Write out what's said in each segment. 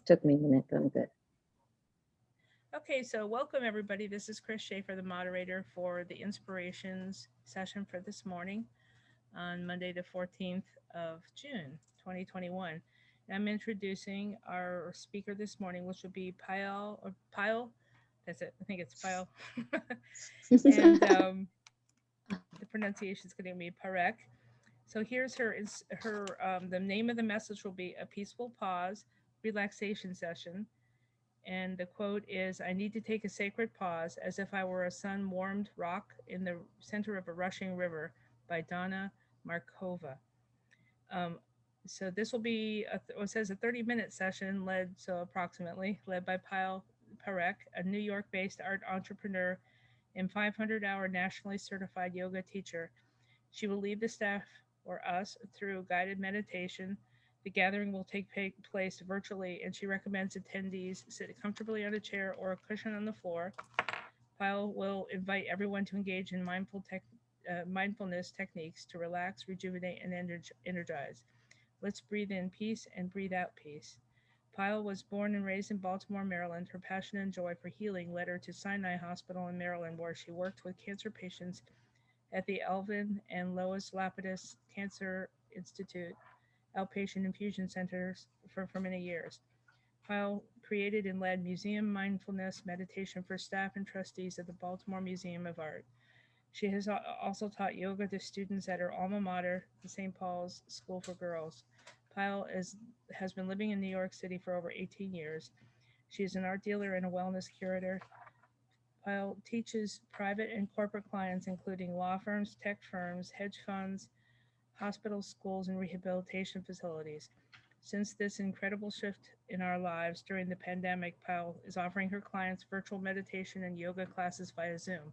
Took me a minute, but I'm good. Okay, so welcome everybody. This is Chris Schaefer, the moderator for the inspirations session for this morning on Monday, the 14th of June, 2021. And I'm introducing our speaker this morning, which will be Payal. That's it. I think it's Payal. and the pronunciation is going to be Parekh. So here's the name of the message will be a peaceful pause, relaxation session. And the quote is, I need to take a sacred pause as if I were a sun warmed rock in the center of a rushing river by Donna Markova. Um, so this will be, it says a 30-minute session approximately, led by Parekh, a New York based art entrepreneur and 500-hour nationally certified yoga teacher. She will lead the staff or us through guided meditation. The gathering will take place virtually, and she recommends attendees sit comfortably on a chair or a cushion on the floor. Pyle will invite everyone to engage in mindfulness techniques to relax, rejuvenate, and energize. Let's breathe in peace and breathe out peace. Pyle was born and raised in Baltimore, Maryland. Her passion and joy for healing led her to Sinai Hospital in Maryland, where she worked with cancer patients at the Alvin and Lois Lapidus Cancer Institute outpatient infusion centers for many years. Pyle created and led museum mindfulness meditation for staff and trustees at the Baltimore Museum of Art. She has also taught yoga to students at her alma mater, the St. Paul's School for Girls. Has been living in New York City for over 18 years. She is an art dealer and a wellness curator. Pyle teaches private and corporate clients, including law firms, tech firms, hedge funds, hospitals, schools, and rehabilitation facilities. Since this incredible shift in our lives during the pandemic, Pyle is offering her clients virtual meditation and yoga classes via Zoom.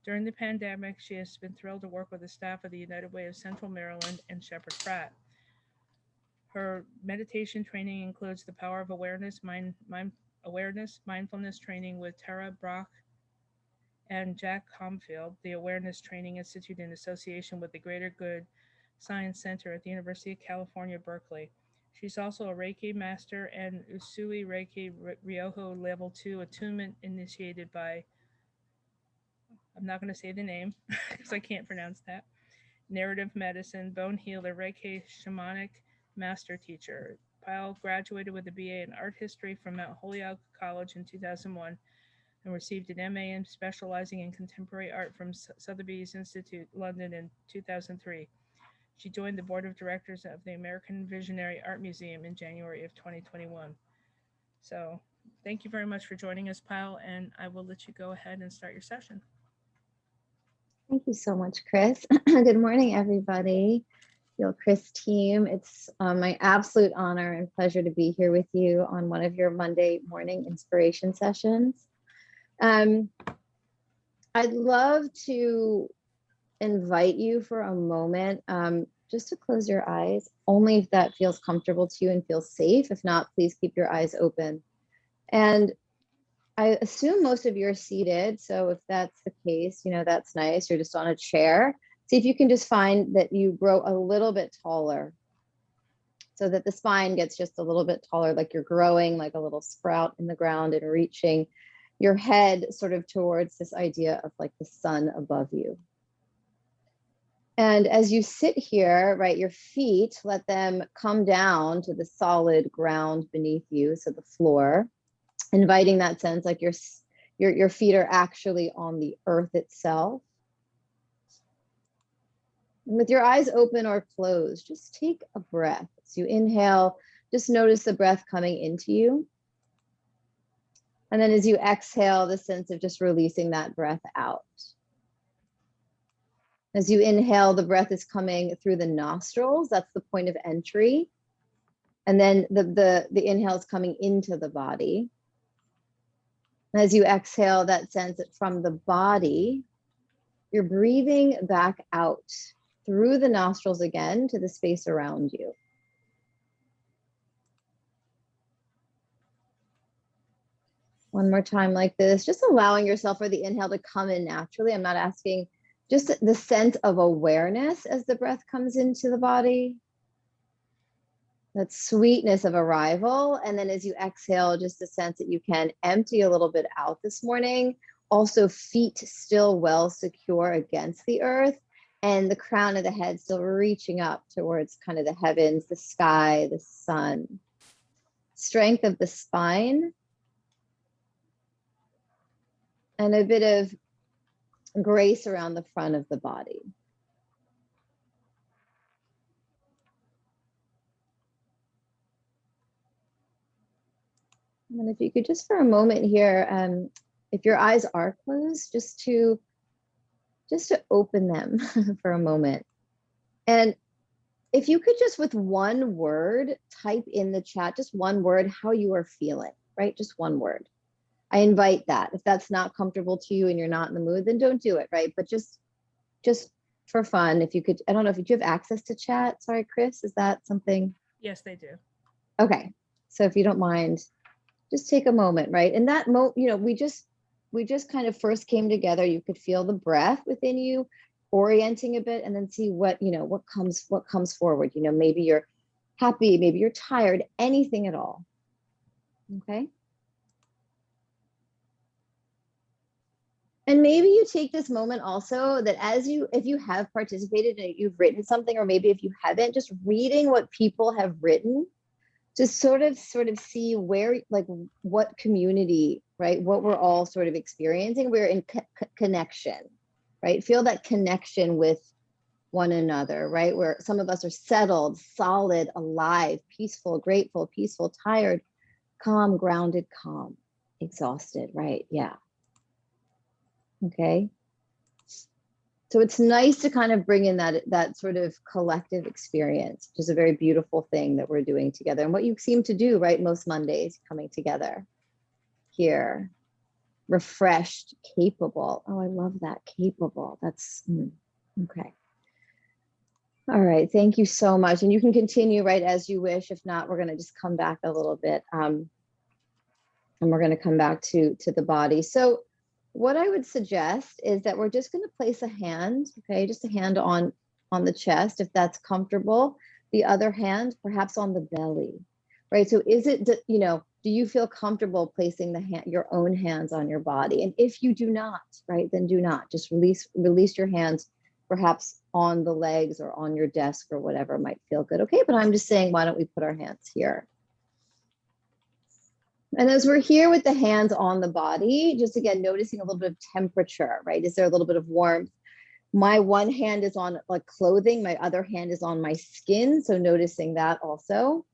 During the pandemic, she has been thrilled to work with the staff of the United Way of Central Maryland and Shepherd Pratt. Her meditation training includes the power of mindfulness training with Tara Brock and Jack Comfield, the Awareness Training Institute in association with the Greater Good Science Center at the University of California, Berkeley. She's also a Reiki master and Usui Reiki Ryoho Level 2 attunement initiated by, I'm not going to say the name because I can't pronounce that, narrative medicine, bone healer, Reiki shamanic master teacher. Pyle graduated with a BA in art history from Mount Holyoke College in 2001 and received an MA in specializing in contemporary art from Sotheby's Institute, London in 2003. She joined the board of directors of the American Visionary Art Museum in January of 2021. So thank you very much for joining us, Pyle, and I will let you go ahead and start your session. Thank you so much, Chris. Good morning, everybody. Gilchrist team. It's my absolute honor and pleasure to be here with you on one of your Monday morning inspiration sessions. I'd love to invite you for a moment just to close your eyes, only if that feels comfortable to you and feels safe. If not, please keep your eyes open. And I assume most of you are seated. So if that's the case, that's nice. You're just on a chair. See if you can just find that you grow a little bit taller so that the spine gets just a little bit taller, like you're growing like a little sprout in the ground and reaching your head sort of towards this idea of like the sun above you. And as you sit here, right, your feet, let them come down to the solid ground beneath you, so the floor, inviting that sense like your feet are actually on the earth itself. And with your eyes open or closed, just take a breath. As you inhale, just notice the breath coming into you. And then as you exhale, the sense of just releasing that breath out. As you inhale, the breath is coming through the nostrils. That's the point of entry. And then the inhale is coming into the body. As you exhale, that sense that from the body, you're breathing back out through the nostrils again to the space around you. One more time like this, just allowing yourself for the inhale to come in naturally. I'm not asking, just the sense of awareness as the breath comes into the body. that sweetness of arrival. And then as you exhale, just a sense that you can empty a little bit out this morning. Also, feet still well secure against the earth, and the crown of the head still reaching up towards kind of the heavens, the sky, the sun. Strength of the spine, and a bit of grace around the front of the body. And if you could just for a moment here, if your eyes are closed, just to open them for a moment. And if you could just with one word type in the chat, just one word, how you are feeling, right? Just one word. I invite that. If that's not comfortable to you and you're not in the mood, then don't do it, right? But just for fun, if you could, I don't know if you have access to chat. Sorry, Chris, is that something? Yes, they do. Okay. So if you don't mind, just take a moment, right? And that we just kind of first came together. You could feel the breath within you orienting a bit, and then see what comes forward. Maybe you're happy, maybe you're tired, anything at all. Okay. And maybe you take this moment also that if you have participated and you've written something, or maybe if you haven't, just reading what people have written, to sort of see where, like, what community, right? What we're all sort of experiencing. We're in connection, right? Feel that connection with one another, right? Where some of us are settled, solid, alive, peaceful, grateful, peaceful, tired, calm, grounded, calm, exhausted, right? Yeah. Okay. So it's nice to kind of bring in that sort of collective experience, which is a very beautiful thing that we're doing together. And what you seem to do, right, most Mondays, coming together here, refreshed, capable. Oh, I love that, capable. That's okay. All right, thank you so much. And you can continue right as you wish. If not, we're going to just come back a little bit, and we're going to come back to the body. So what I would suggest is that we're just going to place a hand, okay, just a hand on the chest, if that's comfortable. The other hand perhaps on the belly, right? So is it, do you feel comfortable placing your own hands on your body? And if you do not, right, then do not. Just release your hands, perhaps on the legs or on your desk or whatever might feel good. Okay, but I'm just saying, why don't we put our hands here? And as we're here with the hands on the body, just again, noticing a little bit of temperature, right? Is there a little bit of warmth? My one hand is on like clothing, my other hand is on my skin. So noticing that also.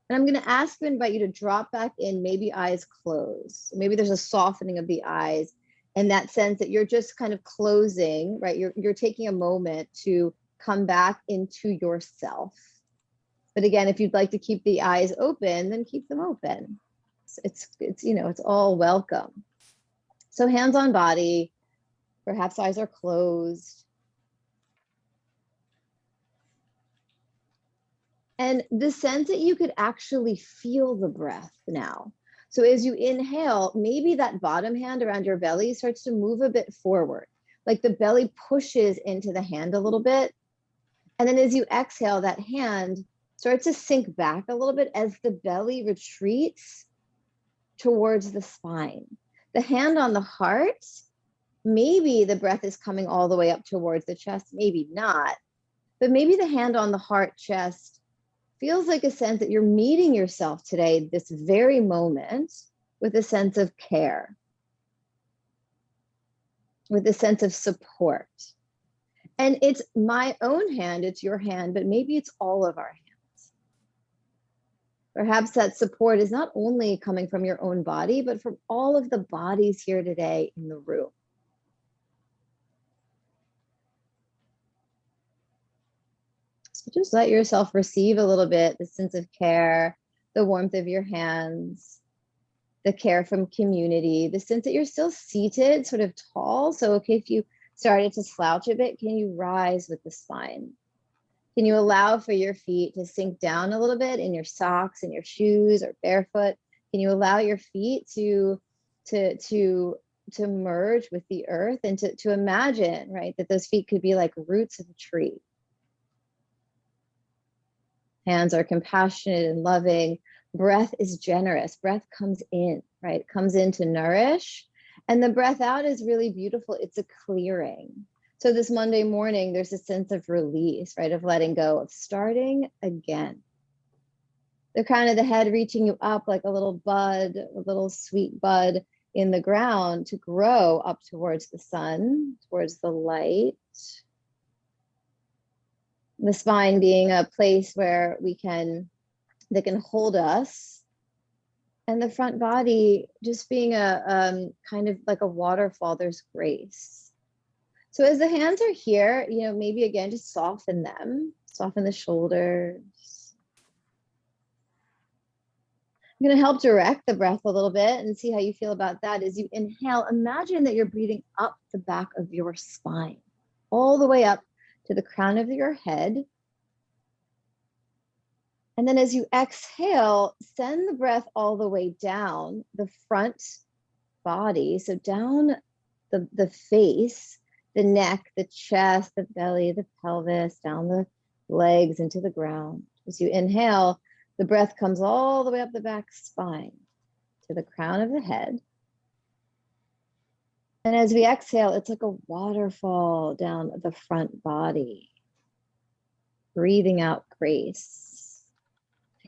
And I'm going to ask you, invite you to drop back in, maybe eyes closed. Maybe there's a softening of the eyes, and that sense that you're just kind of closing, right? You're taking a moment to come back into yourself. But again, if you'd like to keep the eyes open, then keep them open. It's all welcome. So hands on body, perhaps eyes are closed. And the sense that you could actually feel the breath now. So as you inhale, maybe that bottom hand around your belly starts to move a bit forward, like the belly pushes into the hand a little bit. And then as you exhale, that hand starts to sink back a little bit as the belly retreats towards the spine. The hand on the heart, maybe the breath is coming all the way up towards the chest, maybe not. But maybe the hand on the heart, chest, feels like a sense that you're meeting yourself today, this very moment, with a sense of care, with a sense of support. And it's my own hand, it's your hand, but maybe it's all of our hands. Perhaps that support is not only coming from your own body, but from all of the bodies here today in the room. So just let yourself receive a little bit the sense of care, the warmth of your hands, the care from community, the sense that you're still seated, sort of tall. So, okay, if you started to slouch a bit, can you rise with the spine? Can you allow for your feet to sink down a little bit in your socks and your shoes or barefoot? Can you allow your feet to merge with the earth and to imagine, right, that those feet could be like roots of a tree? Hands are compassionate and loving. Breath is generous. Breath comes in, right? Comes in to nourish. And the breath out is really beautiful. It's a clearing. So this Monday morning, there's a sense of release, right? Of letting go, of starting again. The crown of the head reaching you up like a little bud, a little sweet bud in the ground to grow up towards the sun, towards the light. The spine being a place where that can hold us. And the front body just being a kind of like a waterfall, there's grace. So as the hands are here, maybe again, just soften them, soften the shoulders. I'm going to help direct the breath a little bit and see how you feel about that. As you inhale, imagine that you're breathing up the back of your spine, all the way up to the crown of your head. And then as you exhale, send the breath all the way down the front body. So down the face, the neck, the chest, the belly, the pelvis, down the legs into the ground. As you inhale, the breath comes all the way up the back spine to the crown of the head. And as we exhale, it's like a waterfall down the front body. Breathing out grace.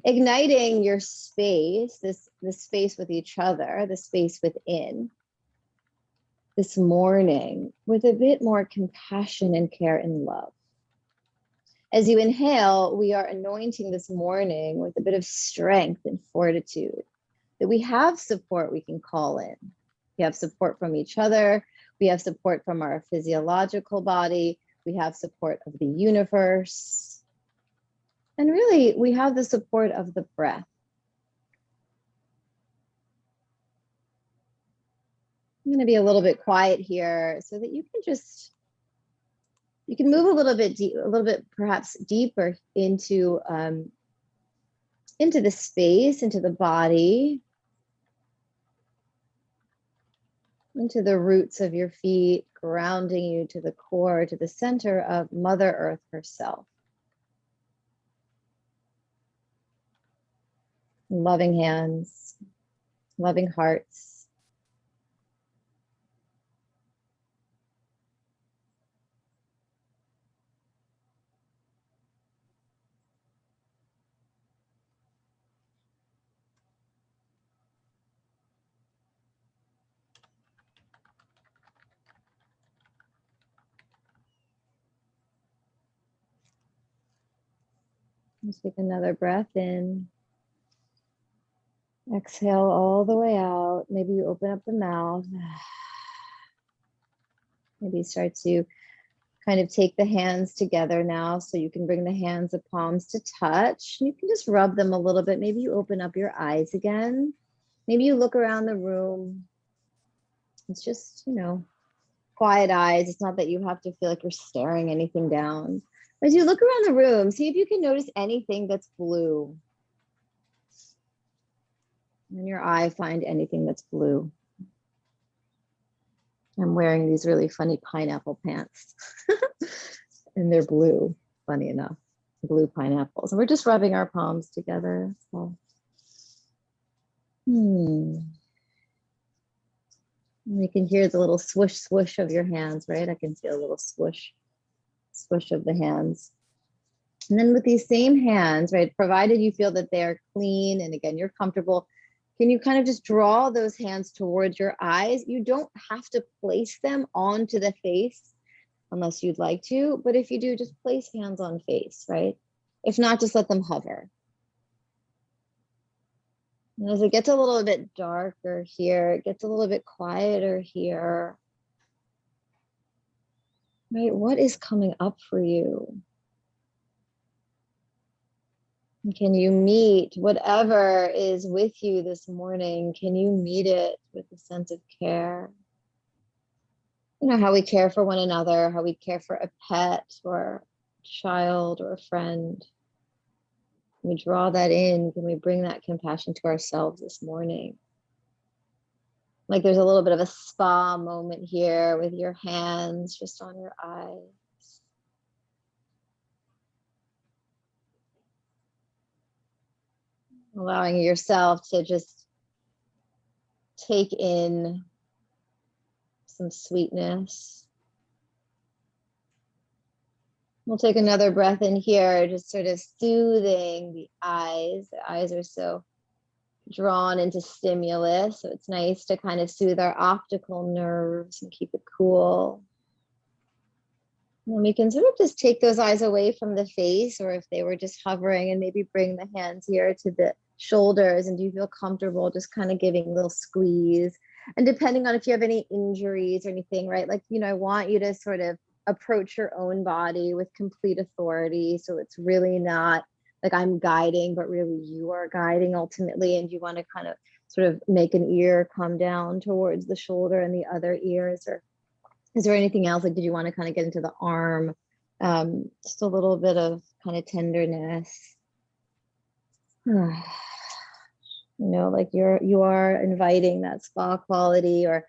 Igniting your space, this space with each other, the space within. This morning with a bit more compassion and care and love. As you inhale, we are anointing this morning with a bit of strength and fortitude, that we have support we can call in. We have support from each other. We have support from our physiological body. We have support of the universe. And really, we have the support of the breath. I'm going to be a little bit quiet here so that you can move a little bit perhaps deeper into the space, into the body, into the roots of your feet, grounding you to the core, to the center of Mother Earth herself. Loving hands, loving hearts. Let's take another breath in. Exhale all the way out. Maybe you open up the mouth. Maybe start to kind of take the hands together now, so you can bring the hands, the palms to touch. You can just rub them a little bit. Maybe you open up your eyes again. Maybe you look around the room. It's just, quiet eyes. It's not that you have to feel like you're staring anything down. As you look around the room, see if you can notice anything that's blue. In your eye, find anything that's blue. I'm wearing these really funny pineapple pants. And they're blue, funny enough. Blue pineapples. And we're just rubbing our palms together. So. You can hear the little swoosh, swoosh of your hands, right? I can feel a little swoosh, swoosh of the hands. And then with these same hands, right, provided you feel that they're clean and again, you're comfortable, can you kind of just draw those hands towards your eyes? You don't have to place them onto the face unless you'd like to, but if you do, just place hands on face, right? If not, just let them hover. And as it gets a little bit darker here, it gets a little bit quieter here, right? What is coming up for you? Can you meet whatever is with you this morning? Can you meet it with a sense of care? How we care for one another, how we care for a pet or a child or a friend. Can we draw that in? Can we bring that compassion to ourselves this morning? Like there's a little bit of a spa moment here with your hands just on your eyes. allowing yourself to just take in some sweetness. We'll take another breath in here, just sort of soothing the eyes. The eyes are so drawn into stimulus, so it's nice to kind of soothe our optical nerves and keep it cool. And we can sort of just take those eyes away from the face, or if they were just hovering, and maybe bring the hands here to the shoulders. And do you feel comfortable just kind of giving a little squeeze? And depending on if you have any injuries or anything, right? Like, you know, I want you to sort of approach your own body with complete authority. So it's really not like I'm guiding, but really you are guiding ultimately. And you want to kind of sort of make an ear come down towards the shoulder and the other ears. Or is there anything else? Like, did you want to kind of get into the arm? Just a little bit of kind of tenderness. You know, like you are inviting that spa quality, or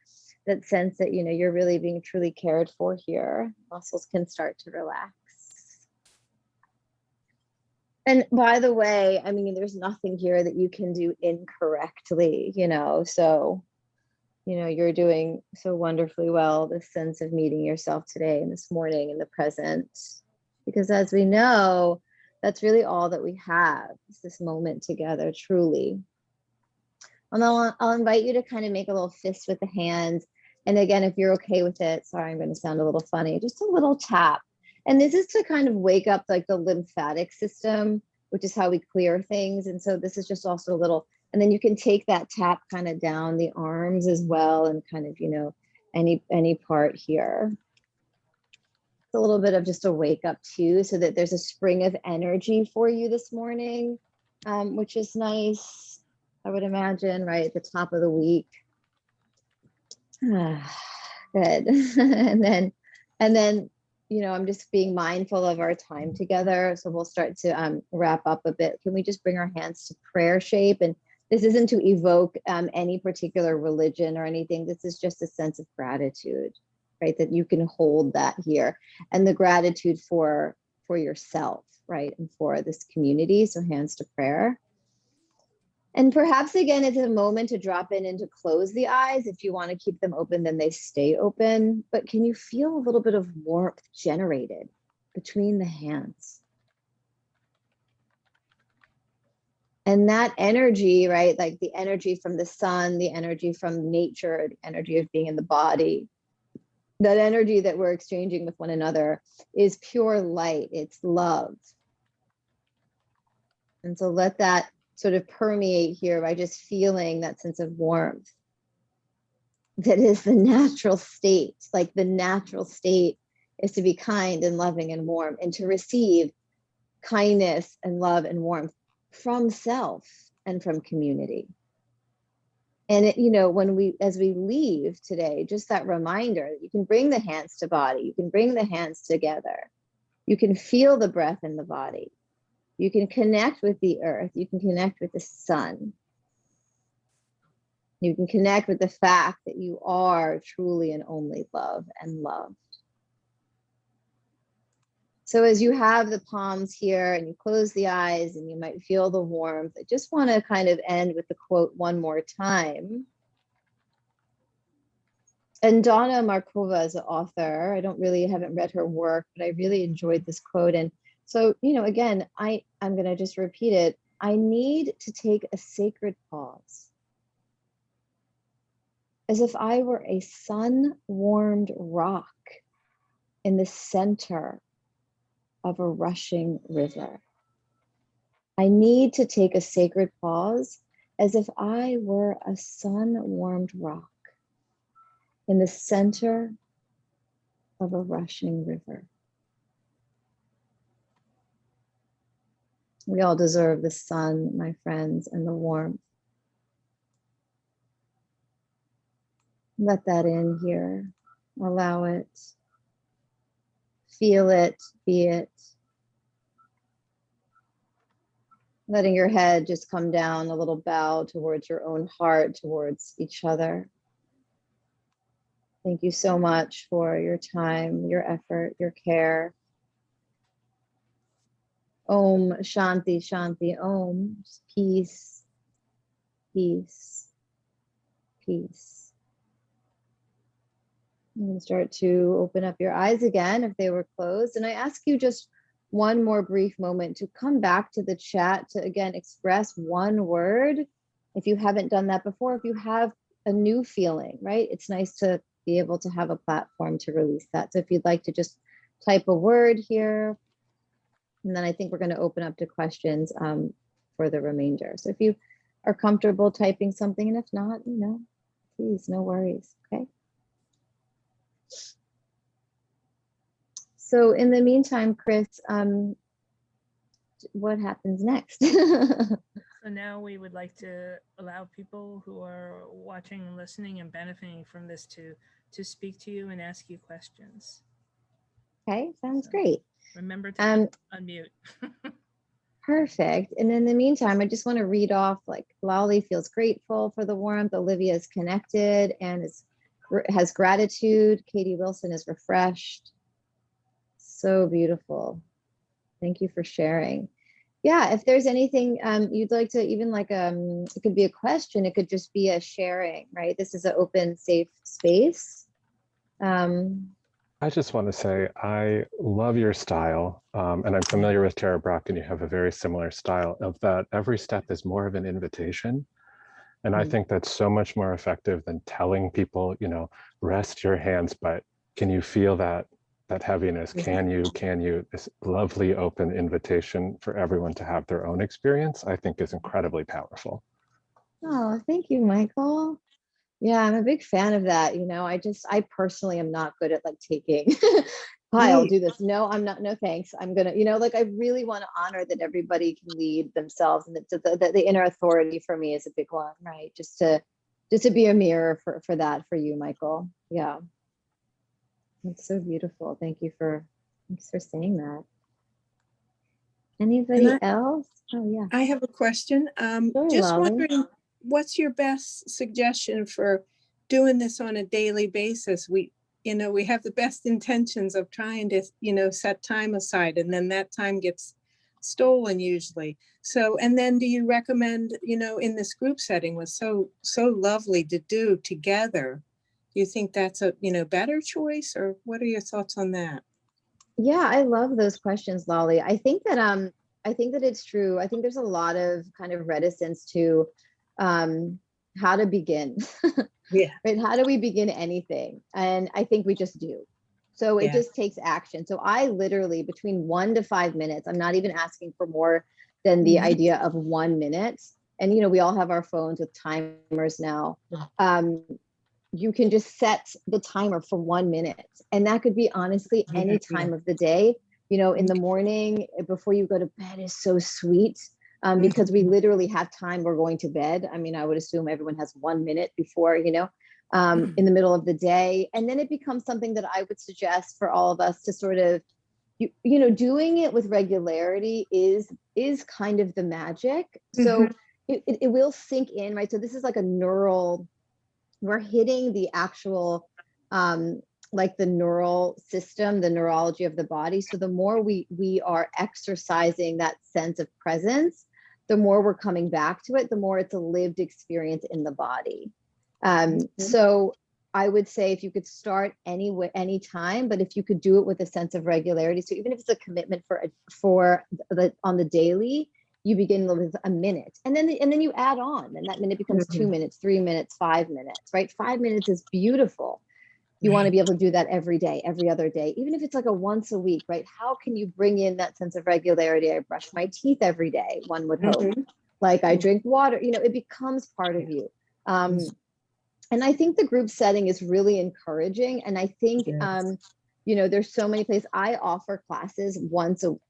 that sense that, you know, you're really being truly cared for here. Muscles can start to relax. And by the way, I mean, there's nothing here that you can do incorrectly, you know, so, you know, you're doing so wonderfully well, this sense of meeting yourself today and this morning in the present, because as we know, that's really all that we have, is this moment together, truly. And I'll invite you to kind of make a little fist with the hands. And again, if you're okay with it, sorry, I'm going to sound a little funny, just a little tap. And this is to kind of wake up like the lymphatic system, which is how we clear things. And so this is just also a little, and then you can take that tap kind of down the arms as well, and kind of, you know, any part here. It's a little bit of just a wake up too, so that there's a spring of energy for you this morning, which is nice. I would imagine, right at the top of the week. Good. and then, you know, I'm just being mindful of our time together. So we'll start to wrap up a bit. Can we just bring our hands to prayer shape? And this isn't to evoke any particular religion or anything. This is just a sense of gratitude, right? That you can hold that here, and the gratitude for yourself, right? And for this community. So hands to prayer. And perhaps again, it's a moment to drop in and to close the eyes. If you want to keep them open, then they stay open. But can you feel a little bit of warmth generated between the hands? And that energy, right? Like the energy from the sun, the energy from nature, the energy of being in the body, that energy that we're exchanging with one another is pure light. It's love. And so let that sort of permeate here by just feeling that sense of warmth that is the natural state. Like the natural state is to be kind and loving and warm, and to receive kindness and love and warmth from self and from community. And it, you know, as we leave today, just that reminder that you can bring the hands to body, you can bring the hands together, you can feel the breath in the body. You can connect with the earth. You can connect with the sun. You can connect with the fact that you are truly and only love and loved. So as you have the palms here and you close the eyes and you might feel the warmth, I just want to kind of end with the quote one more time. And Donna Markova is an author. I haven't read her work, but I really enjoyed this quote. And so, you know, again, I'm going to just repeat it. I need to take a sacred pause, as if I were a sun-warmed rock in the center of a rushing river. I need to take a sacred pause, as if I were a sun-warmed rock in the center of a rushing river. We all deserve the sun, my friends, and the warmth. Let that in here. Allow it. Feel it, be it. Letting your head just come down, a little bow towards your own heart, towards each other. Thank you so much for your time, your effort, your care. Om Shanti Shanti Om. Peace, peace, peace. You can start to open up your eyes again if they were closed. And I ask you just one more brief moment to come back to the chat to, again, express one word. If you haven't done that before, if you have a new feeling, right? It's nice to be able to have a platform to release that. So if you'd like to just type a word here, and then I think we're going to open up to questions for the remainder. So if you are comfortable typing something, and if not, please, no worries, okay? So in the meantime, Chris, what happens next? So now we would like to allow people who are watching and listening and benefiting from this to speak to you and ask you questions. Okay, sounds great. Remember to unmute. Perfect. And in the meantime, I just want to read off, like, Lolly feels grateful for the warmth. Olivia is connected and has gratitude. Katie Wilson is refreshed. So beautiful. Thank you for sharing. Yeah, if there's anything you'd like to, even like it could be a question, it could just be a sharing, right? This is an open, safe space. I just want to say I love your style, and I'm familiar with Tara Brach, and you have a very similar style of that. Every step is more of an invitation. And I think that's so much more effective than telling people, rest your hands, but can you feel that heaviness? Can you, this lovely open invitation for everyone to have their own experience, I think is incredibly powerful. Oh, thank you, Michael. Yeah, I'm a big fan of that. I personally am not good at like taking, Payal, do this. No, I'm not. No, thanks. I'm going to, I really want to honor that everybody can lead themselves, and that the inner authority for me is a big one, right? Just to be a mirror for that, for you, Michael. Yeah. That's so beautiful. Thanks for saying that. Anybody else? Oh yeah. I have a question. Just wondering, what's your best suggestion for doing this on a daily basis? We have the best intentions of trying to, set time aside, and then that time gets stolen usually. So, and then do you recommend, in this group setting was so lovely to do together? Do you think that's a, better choice, or what are your thoughts on that? Yeah, I love those questions, Lolly. I think that it's true. I think there's a lot of kind of reticence to how to begin. Yeah. Right? How do we begin anything? And I think we just do. So it just takes action. So I literally, between 1 to 5 minutes, I'm not even asking for more than the idea of 1 minute. And we all have our phones with timers now. You can just set the timer for 1 minute. And that could be honestly any time of the day. In the morning before you go to bed is so sweet, because we literally have time. We're going to bed. I mean, I would assume everyone has 1 minute before, in the middle of the day. And then it becomes something that I would suggest for all of us to sort of, doing it with regularity is kind of the magic. So it will sink in, right? So this is like a neural, we're hitting the actual, like the neural system, the neurology of the body. So the more we are exercising that sense of presence, the more we're coming back to it, the more it's a lived experience in the body. So I would say if you could start any time, but if you could do it with a sense of regularity. So even if it's a commitment on the daily, you begin with a minute, and then you add on, and that minute becomes 2 minutes, 3 minutes, 5 minutes, right? 5 minutes is beautiful. You want to be able to do that every day, every other day, even if it's like a once a week, right? How can you bring in that sense of regularity? I brush my teeth every day, one would hope. Like I drink water, it becomes part of you. And I think the group setting is really encouraging. And I think, there's so many places. I offer classes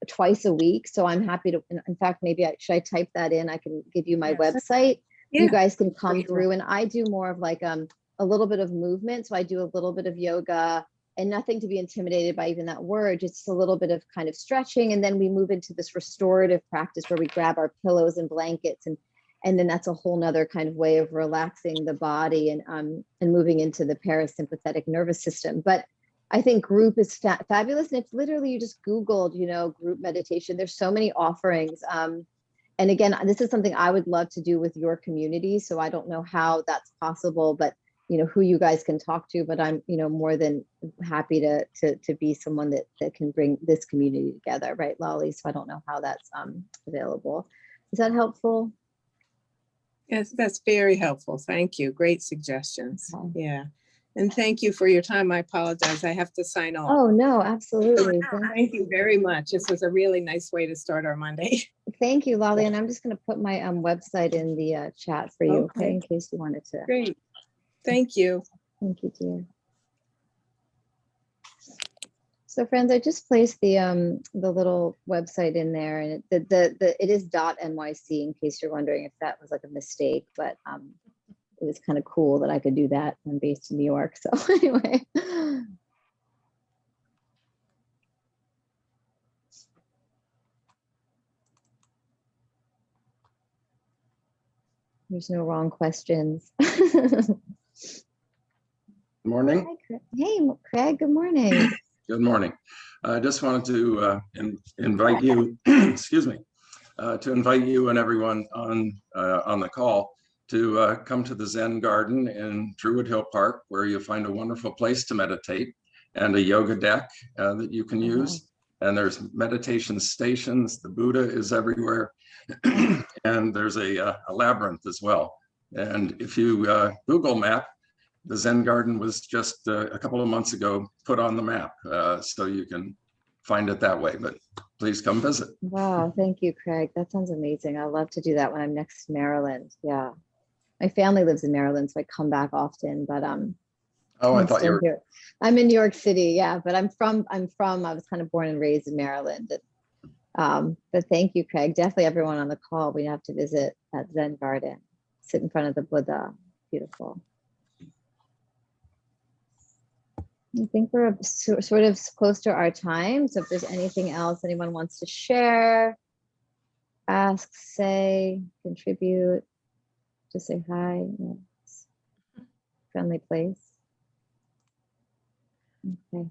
twice a week. So I'm happy to, in fact, maybe should I type that in? I can give you my website. Yeah. You guys can come through, and I do more of like a little bit of movement. So I do a little bit of yoga, and nothing to be intimidated by even that word, just a little bit of kind of stretching. And then we move into this restorative practice where we grab our pillows and blankets, and then that's a whole nother kind of way of relaxing the body and moving into the parasympathetic nervous system. But I think group is fabulous. And it's literally, you just Googled, group meditation. There's so many offerings. And And again, this is something I would love to do with your community. So I don't know how that's possible, but who you guys can talk to, but I'm, more than happy to be someone that can bring this community together, right, Lolly? So I don't know how that's available. Is that helpful? Yes, that's very helpful. Thank you. Great suggestions. Okay. Yeah. And thank you for your time. I apologize. I have to sign off. Oh, no, absolutely. Thank you very much. This was a really nice way to start our Monday. Thank you, Lolly. And I'm just going to put my website in the chat for you, okay, in case you wanted to. Great. Thank you. Thank you, dear. So friends, I just placed the little website in there, and it is .nyc, in case you're wondering if that was like a mistake, but it was kind of cool that I could do that. I'm based in New York, so anyway. There's no wrong questions. Morning. Hi, Craig. Hey, Craig, good morning. Good morning. I just wanted to invite you, excuse me, to invite you and everyone on the call to come to the Zen Garden in Druid Hill Park, where you'll find a wonderful place to meditate and a yoga deck that you can use. And there's meditation stations. The Buddha is everywhere. And there's a labyrinth as well. And if you Google map, the Zen Garden was just a couple of months ago put on the map, so you can find it that way, but please come visit. Wow, thank you, Craig. That sounds amazing. I love to do that when I'm next to Maryland. Yeah. My family lives in Maryland, so I come back often, but Oh, I thought you were here. I'm in New York City, yeah, but I was kind of born and raised in Maryland. But thank you, Craig. Definitely everyone on the call, we have to visit at Zen Garden, sit in front of the Buddha. Beautiful. I think we're sort of close to our time. So if there's anything else anyone wants to share, ask, say, contribute, just say hi. Yes. Friendly place. Okay.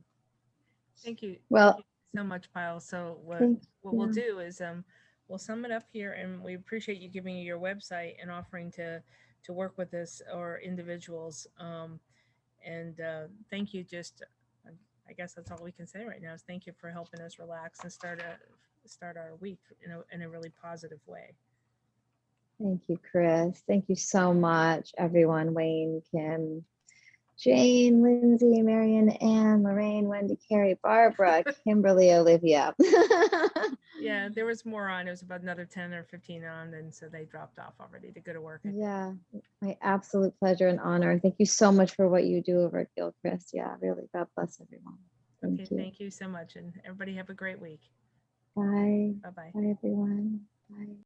Thank you. Well, Thank you so much, Payal. So what we'll do is we'll sum it up here, and we appreciate you giving your website and offering to work with us or individuals. And thank you. Just, I guess that's all we can say right now is thank you for helping us relax and start our week in a really positive way. Thank you, Chris. Thank you so much, everyone. Wayne, Kim, Jane, Lindsay, Marion, Ann, Lorraine, Wendy, Carrie, Barbara, Kimberly, Olivia. Yeah, there was more on. It was about another 10 or 15 on, and so they dropped off already to go to work. Yeah, my absolute pleasure and honor. Thank you so much for what you do over at Gilchrist. Yeah, really. God bless everyone. Thank you so much, and everybody have a great week. Bye. Bye-bye. Bye, everyone. Bye.